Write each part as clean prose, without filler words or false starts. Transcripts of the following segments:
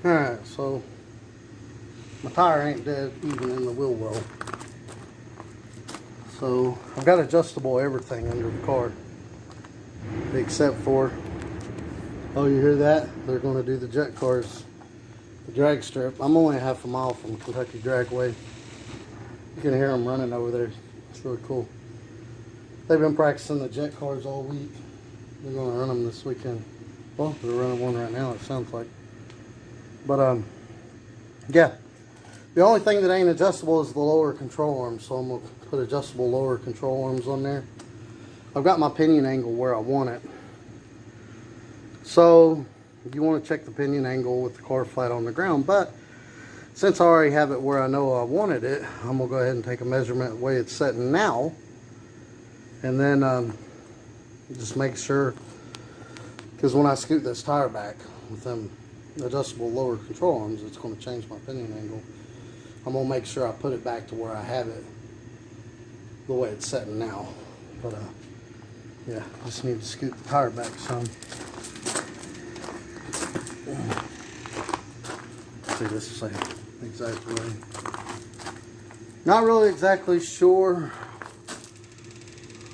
Alright, so my tire ain't dead even in the wheel well. So I've got adjustable everything under the car. Except for, oh, you hear that? They're going to do the jet cars, the drag strip. I'm only half a mile from Kentucky Dragway. You can hear them running over there. It's really cool. They've been practicing the jet cars all week. They're going to run them this weekend. Well, they're running one right now, it sounds like. But, yeah. The only thing that ain't adjustable is the lower control arms. So I'm going to put adjustable lower control arms on there. I've got my pinion angle where I want it. So you want to check the pinion angle with the car flat on the ground. But since I already have it where I know I wanted it, I'm going to go ahead and take a measurement the way it's setting now. And then just make sure, because when I scoot this tire back with them adjustable lower control arms, it's going to change my pinion angle. I'm going to make sure I put it back to where I have it the way it's setting now. But yeah, just need to scoot the tire back some. See, this is the exact way. Not really exactly sure.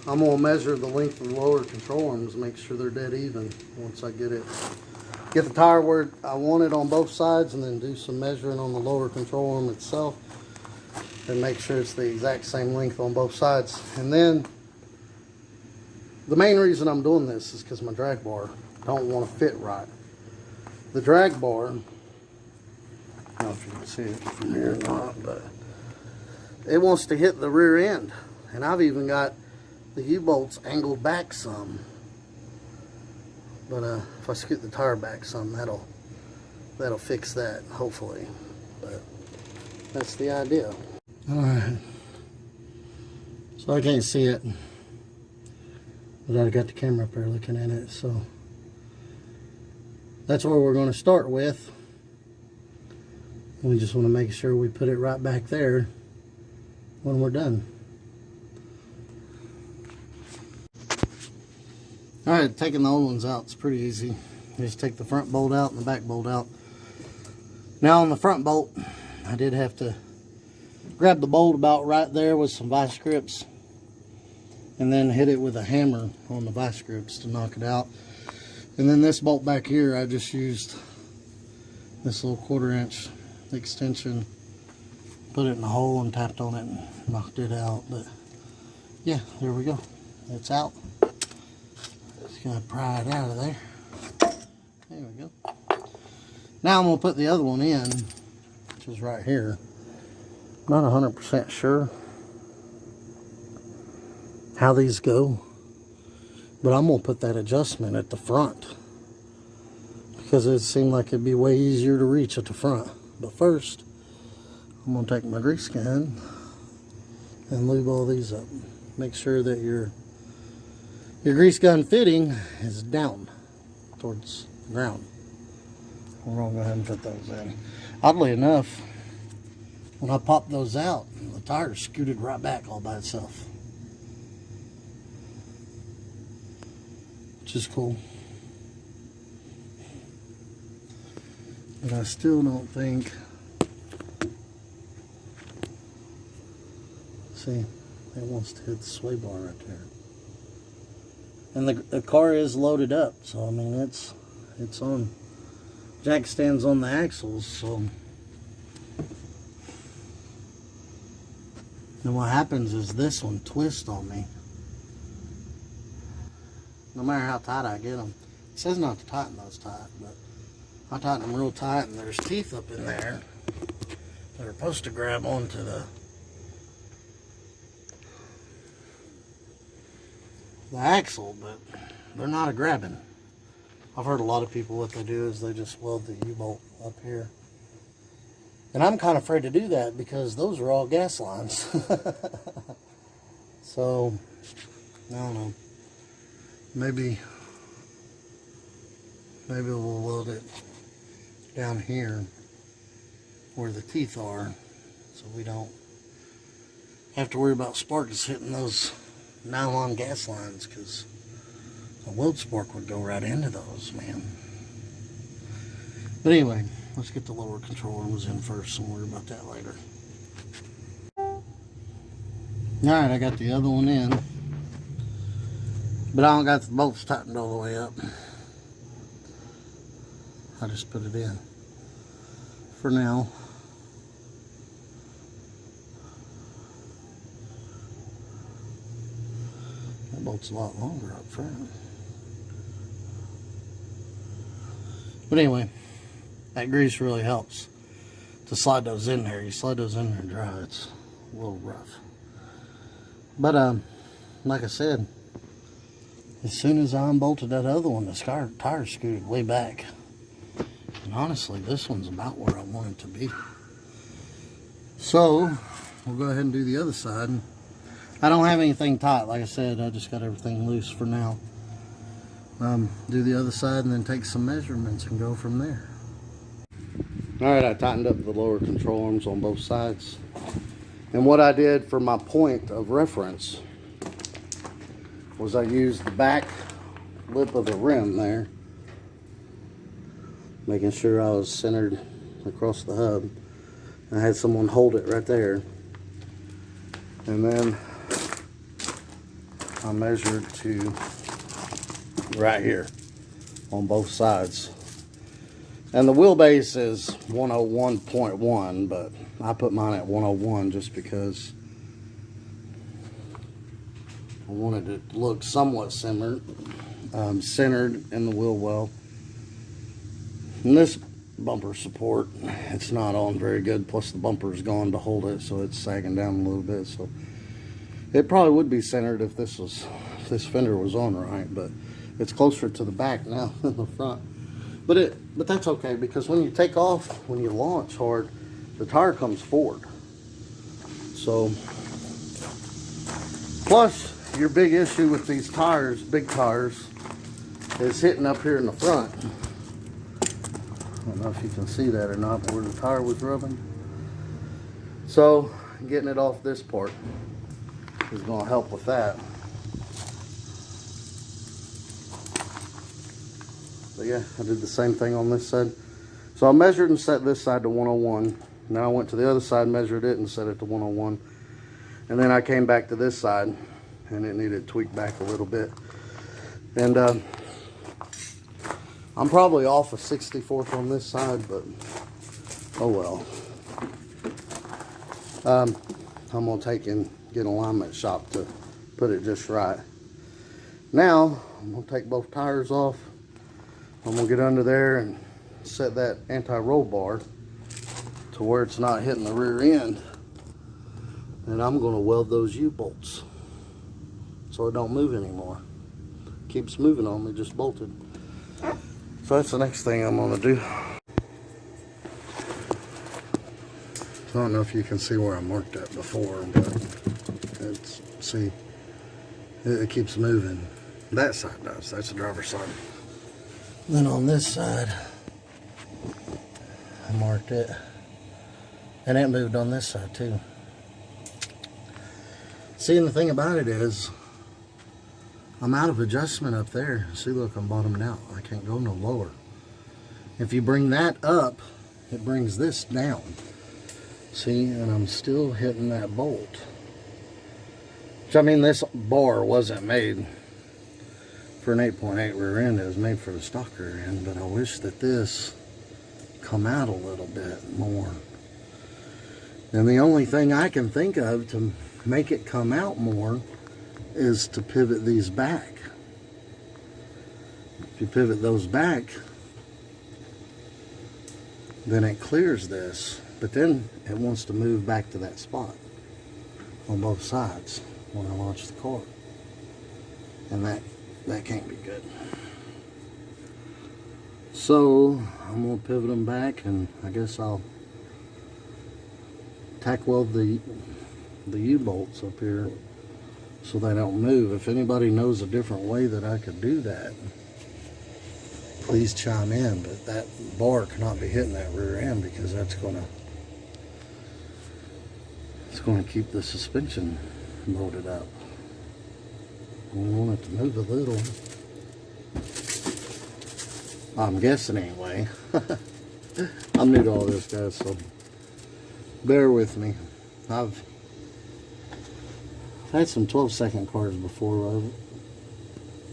I'm going to measure the length of the lower control arms, make sure they're dead even once I get the tire where I want it on both sides, and then do some measuring on the lower control arm itself and make sure it's the exact same length on both sides. And then the main reason I'm doing this is because my drag bar don't want to fit right. The drag bar, I don't know if you can see it from here or not, but it wants to hit the rear end. And I've even got the U-bolts angled back some. But if I scoot the tire back some, that'll fix that, hopefully. But that's the idea. Alright. So I can't see it, but I've got the camera up there looking at it, so that's where we're going to start with. We just want to make sure we put it right back there when we're done. Alright, taking the old ones out is pretty easy. You just take the front bolt out and the back bolt out. Now on the front bolt, I did have to grab the bolt about right there with some vice grips and then hit it with a hammer on the vice grips to knock it out. And then this bolt back here, I just used this little 1/4 inch extension, put it in the hole and tapped on it and knocked it out. But yeah, there we go. It's out. Just gonna pry it out of there. There we go. Now I'm gonna put the other one in, which is right here. Not 100% sure how these go, but I'm gonna put that adjustment at the front because it seemed like it'd be way easier to reach at the front. But first, I'm gonna take my grease gun and lube all these up. Make sure that your grease gun fitting is down towards the ground. We're gonna go ahead and put those in. Oddly enough, when I popped those out, the tire scooted right back all by itself, which is cool. But I still don't think, see, it wants to hit the sway bar right there. And the car is loaded up, so I mean it's on. Jack stands on the axles, so. And what happens is this one twists on me. No matter how tight I get them. It says not to tighten those tight, but I tighten them real tight, and there's teeth up in there that are supposed to grab onto the axle, but they're not a grabbing. I've heard a lot of people, what they do is they just weld the U-bolt up here. And I'm kind of afraid to do that because those are all gas lines. So, I don't know. Maybe we'll weld it down here where the teeth are, so we don't have to worry about sparks hitting those nylon gas lines, because a weld spark would go right into those, man. But anyway, let's get the lower control arms in first and worry about that later. Alright, I got the other one in, but I don't got the bolts tightened all the way up. I just put it in for now. That bolt's a lot longer up front. But anyway, that grease really helps to slide those in there. You slide those in there and dry, it's a little rough. But like I said, as soon as I unbolted that other one, the tire scooted way back. And honestly, this one's about where I want it to be. So, we'll go ahead and do the other side. I don't have anything tight, like I said, I just got everything loose for now. Do the other side and then take some measurements and go from there. Alright, I tightened up the lower control arms on both sides. And what I did for my point of reference was I used the back lip of the rim there, making sure I was centered across the hub. I had someone hold it right there. And then I measured to right here on both sides. And the wheelbase is 101.1, but I put mine at 101 just because I wanted it to look somewhat centered in the wheel well. And this bumper support, it's not on very good, plus the bumper is gone to hold it, so it's sagging down a little bit. So it probably would be centered if this fender was on right, but it's closer to the back now than the front. But that's okay, because when you take off, when you launch hard, the tire comes forward. So, plus your big issue with these tires, big tires, is hitting up here in the front. I don't know if you can see that or not, but where the tire was rubbing. So, getting it off this part is going to help with that. But yeah, I did the same thing on this side. So I measured and set this side to 101. Now I went to the other side, measured it, and set it to 101. And then I came back to this side, and it needed tweaked back a little bit. And I'm probably off a 64th on this side, but oh well. I'm gonna take and get an alignment shop to put it just right. Now I'm gonna take both tires off. I'm gonna get under there and set that anti-roll bar to where it's not hitting the rear end. And I'm gonna weld those U-bolts so it don't move anymore. Keeps moving on me, just bolted. So that's the next thing I'm gonna do. So I don't know if you can see where I marked that before, but it keeps moving. That side does, that's the driver's side. Then on this side, I marked it, and it moved on this side too. See, and the thing about it is, I'm out of adjustment up there. See, look, I'm bottomed out. I can't go no lower. If you bring that up, it brings this down. See, and I'm still hitting that bolt. Which, I mean, this bar wasn't made for an 8.8 rear end. It was made for the stock rear end, but I wish that this come out a little bit more. And the only thing I can think of to make it come out more is to pivot these back. If you pivot those back, then it clears this, but then it wants to move back to that spot on both sides when I launch the car, and that can't be good. So I'm gonna pivot them back, and I guess I'll tack weld the U-bolts up here so they don't move. If anybody knows a different way that I could do that, please chime in. But that bar cannot be hitting that rear end, because it's gonna keep the suspension loaded up. We want it to move a little. I'm guessing anyway. I'm new to all this, guys, so bear with me. I've had some 12-second cars before,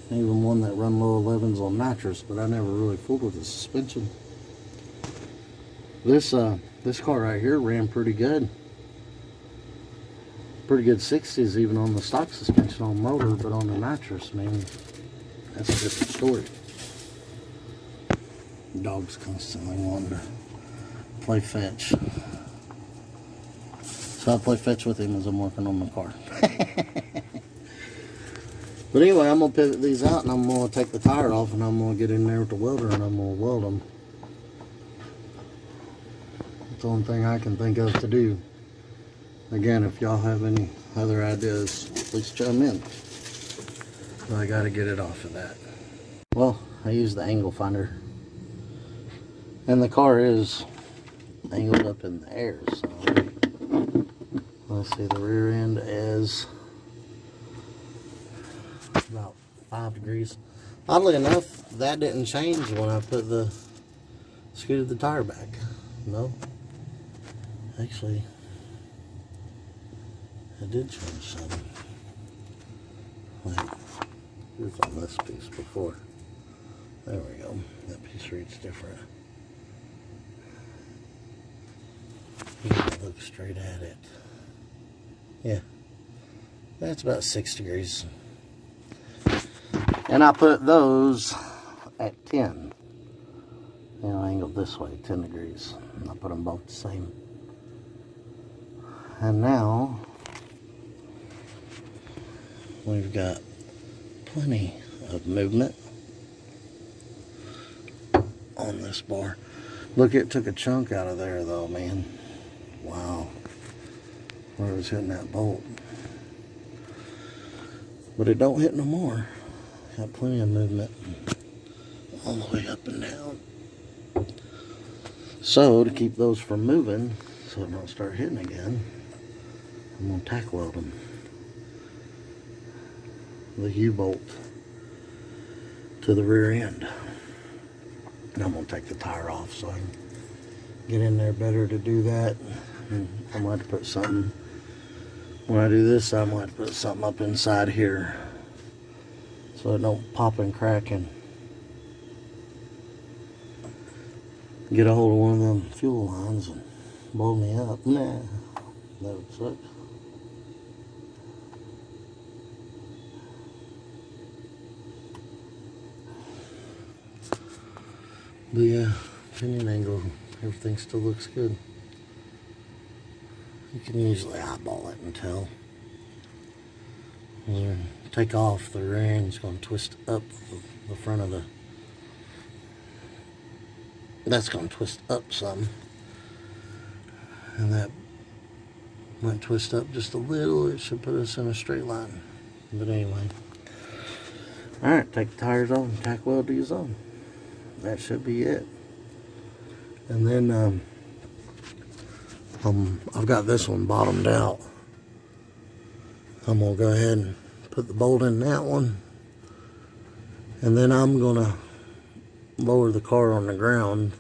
even one that run low 11s on nitrous, but I never really fooled with the suspension. This car right here ran pretty good. Pretty good 60s even on the stock suspension on motor, but on the nitrous, man, that's a different story. Dog's constantly wanting to play fetch. So I play fetch with him as I'm working on my car. But anyway, I'm going to pivot these out and I'm going to take the tire off and I'm going to get in there with the welder and I'm going to weld them. It's the only thing I can think of to do. Again, if y'all have any other ideas, please chime in. But I got to get it off of that. Well, I use the angle finder. And the car is angled up in the air, so let's see, the rear end is about 5 degrees. Oddly enough, that didn't change when I scooted the tire back. No, actually, it did change some. Wait, here's on this piece before. There we go. That piece reads different. Look straight at it. Yeah, that's about 6 degrees. And I put those at 10. You know, angled this way, 10 degrees. And I put them both the same. And now we've got plenty of movement on this bar. Look, it took a chunk out of there though, man. Wow. Where it was hitting that bolt. But it don't hit no more. Got plenty of movement all the way up and down. So to keep those from moving, so it don't start hitting again, I'm going to tack weld them. The U-bolt to the rear end. And I'm going to take the tire off so I can get in there better to do that. And I'm going to have to put something, when I do this, I'm going to have to put something up inside here so it don't pop and crack and get a hold of one of them fuel lines and blow me up. Nah, that would suck. But yeah, pinion angle, everything still looks good. You can usually eyeball it and tell. When you take off, the rear end's going to twist up the front of the... That's going to twist up some. And that might twist up just a little. It should put us in a straight line. But anyway. Alright, take the tires off and tack weld these on. That should be it. And then I've got this one bottomed out. I'm going to go ahead and put the bolt in that one. And then I'm going to lower the car on the ground.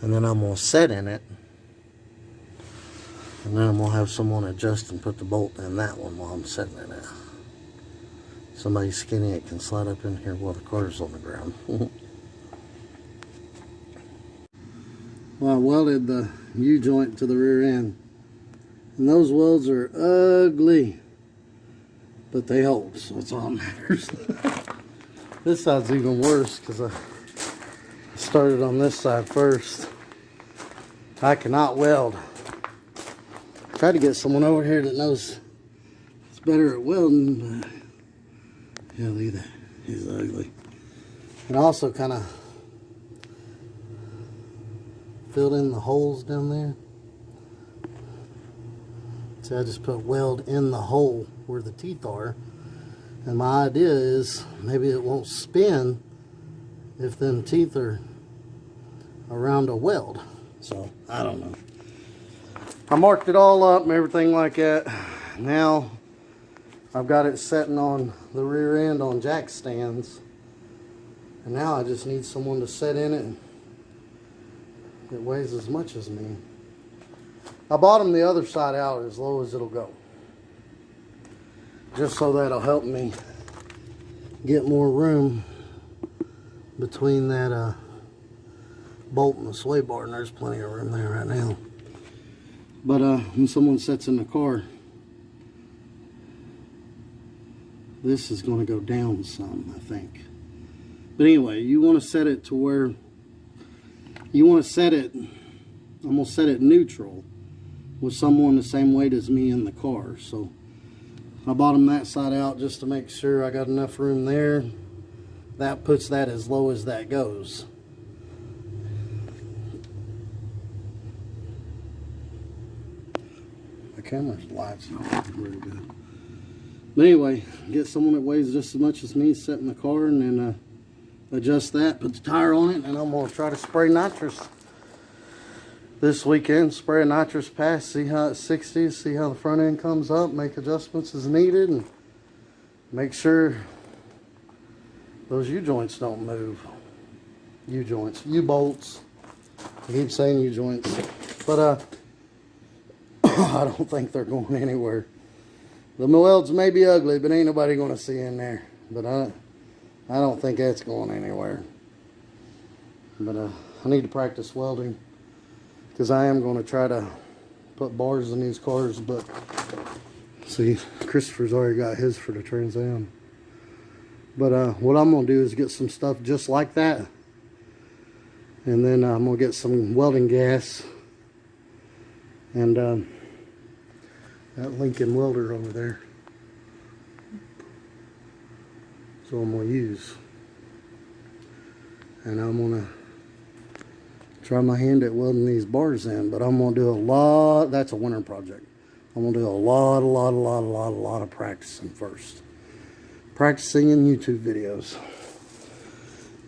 And then I'm going to set in it. And then I'm going to have someone adjust and put the bolt in that one while I'm setting in it. Somebody skinny it can slide up in here while the car's on the ground. Well, I welded the U-joint to the rear end. And those welds are ugly. But they hold, so that's all that matters. This side's even worse because I started on this side first. I cannot weld. Tried to get someone over here that knows it's better at welding, but yeah, look at that. He's ugly. And also kind of filled in the holes down there. See, I just put weld in the hole where the teeth are. And my idea is maybe it won't spin if them teeth are around a weld. So, I don't know. I marked it all up and everything like that. Now, I've got it setting on the rear end on jack stands. And now I just need someone to set in it and it weighs as much as me. I bought them the other side out as low as it'll go, just so that'll help me get more room between that bolt and the sway bar, and there's plenty of room there right now. But when someone sits in the car, this is going to go down some, I think. But anyway, you want to set it to where you want to set it. I'm going to set it neutral with someone the same weight as me in the car. So I bought them that side out just to make sure I got enough room there. That puts that as low as that goes. The camera's lights not very good. But anyway, get someone that weighs just as much as me, set in the car, and then adjust that, put the tire on it, and I'm going to try to spray nitrous this weekend. Spray a nitrous pass, see how it's 60, see how the front end comes up, make adjustments as needed, and make sure those U-joints don't move. U-joints, U-bolts. I keep saying U-joints, but I don't think they're going anywhere. The welds may be ugly, but ain't nobody going to see in there. But I don't think that's going anywhere. But I need to practice welding, because I am going to try to put bars in these cars. But see, Christopher's already got his for the Trans Am. But what I'm going to do is get some stuff just like that, and then I'm going to get some welding gas, and that Lincoln welder over there. So I'm going to use. And I'm going to try my hand at welding these bars in. But I'm going to do a lot. That's a winter project. I'm going to do a lot of practicing first. Practicing in YouTube videos.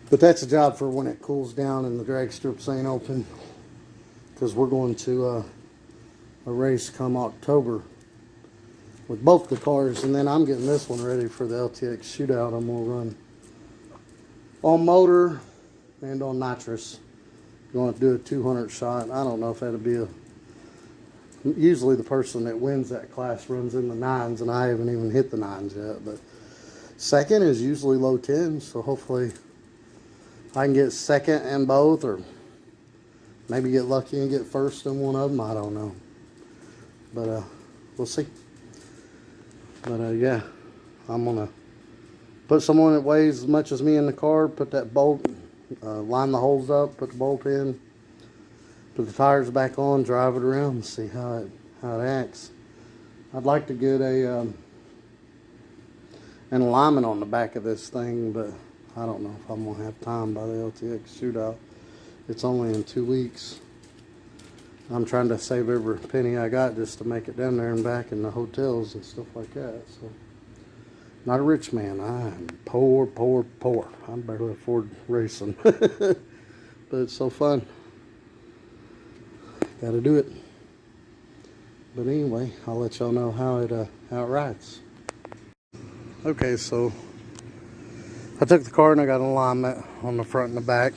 But that's a job for when it cools down and the drag strips ain't open. Because we're going to a race come October with both the cars, and then I'm getting this one ready for the LTX shootout. I'm going to run on motor and on nitrous. Going to do a 200 shot. I don't know if that'll be usually the person that wins that class runs in the 9s, and I haven't even hit the 9s yet. But second is usually low 10s, so hopefully I can get second in both, or maybe get lucky and get first in one of them. I don't know. But we'll see. But yeah, I'm gonna put someone that weighs as much as me in the car, put that bolt, line the holes up, put the bolt in, put the tires back on, drive it around and see how it acts. I'd like to get an alignment on the back of this thing, but I don't know if I'm gonna have time by the LTX shootout. It's only in 2 weeks. I'm trying to save every penny I got just to make it down there and back in the hotels and stuff like that. So, not a rich man. I'm poor. I can barely afford racing. But it's so fun. Got to do it. But anyway, I'll let y'all know how it rides. Okay, so I took the car and I got an alignment on the front and the back.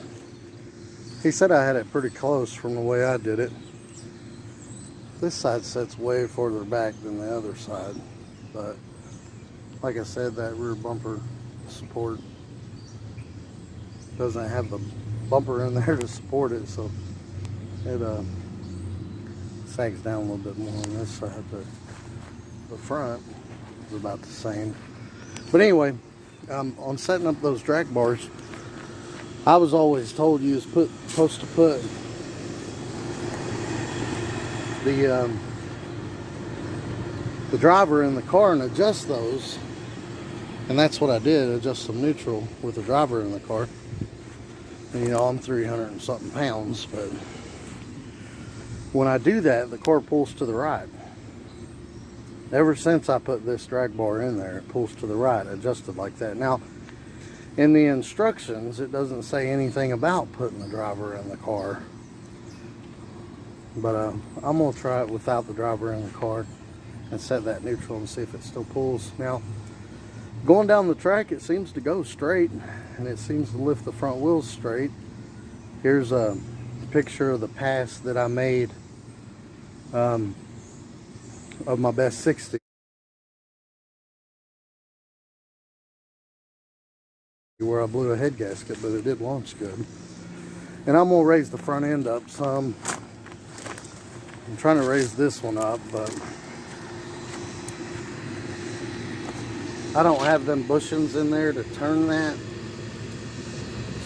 He said I had it pretty close from the way I did it. This side sits way further back than the other side, but like I said, that rear bumper support doesn't have the bumper in there to support it, so it sags down a little bit more on this side. But the front is about the same. But anyway, on setting up those drag bars, I was always told you was supposed to put the driver in the car and adjust those, and that's what I did. Adjust them neutral with the driver in the car. And, you know, I'm 300 and something pounds, but when I do that, the car pulls to the right. Ever since I put this drag bar in there, it pulls to the right, adjusted like that. Now, in the instructions, it doesn't say anything about putting the driver in the car. But I'm going to try it without the driver in the car and set that neutral and see if it still pulls. Now, going down the track, it seems to go straight, and it seems to lift the front wheels straight. Here's picture of the pass that I made of my best 60. Where I blew a head gasket, but it did launch good. And I'm gonna raise the front end up some. I'm trying to raise this one up, but I don't have them bushings in there to turn that.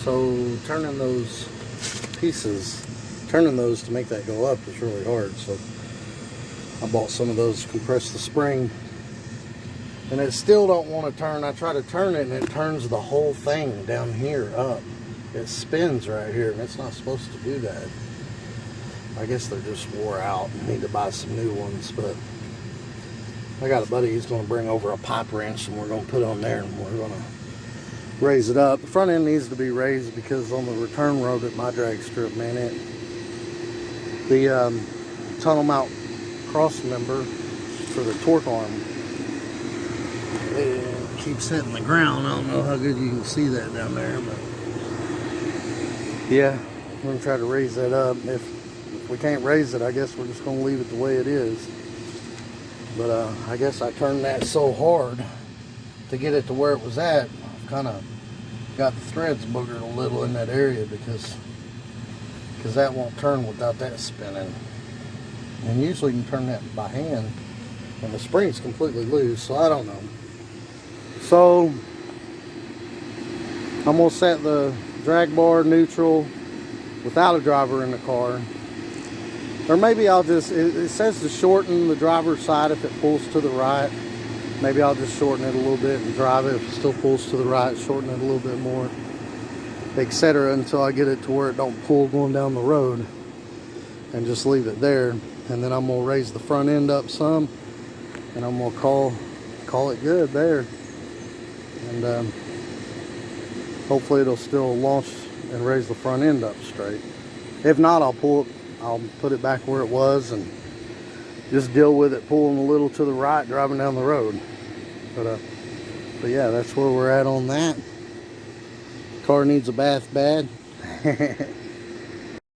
So turning those pieces, turning those to make that go up is really hard. So I bought some of those to compress the spring. And it still don't want to turn. I try to turn it and it turns the whole thing down here up. It spins right here and it's not supposed to do that. I guess they're just wore out and need to buy some new ones. But I got a buddy, he's going to bring over a pipe wrench and we're going to put it on there and we're going to raise it up. The front end needs to be raised because on the return road at my drag strip, man, the tunnel mount cross member for the torque arm, it keeps hitting the ground. I don't know how good you can see that down there, but yeah, we're gonna try to raise that up. If we can't raise it, I guess we're just gonna leave it the way it is. But I guess I turned that so hard to get it to where it was at. I've kind of got the threads boogered a little in that area because that won't turn without that spinning. And usually you can turn that by hand and the spring's completely loose, so I don't know. So I'm gonna set the drag bar neutral without a driver in the car. Or maybe I'll just, it says to shorten the driver's side if it pulls to the right. Maybe I'll just shorten it a little bit and drive it. If it still pulls to the right, shorten it a little bit more, etc. until I get it to where it don't pull going down the road. And just leave it there. And then I'm gonna raise the front end up some and I'm gonna call it good there. And hopefully it'll still launch and raise the front end up straight. If not, I'll put it back where it was and just deal with it pulling a little to the right driving down the road. But yeah, that's where we're at on that. Car needs a bath bad.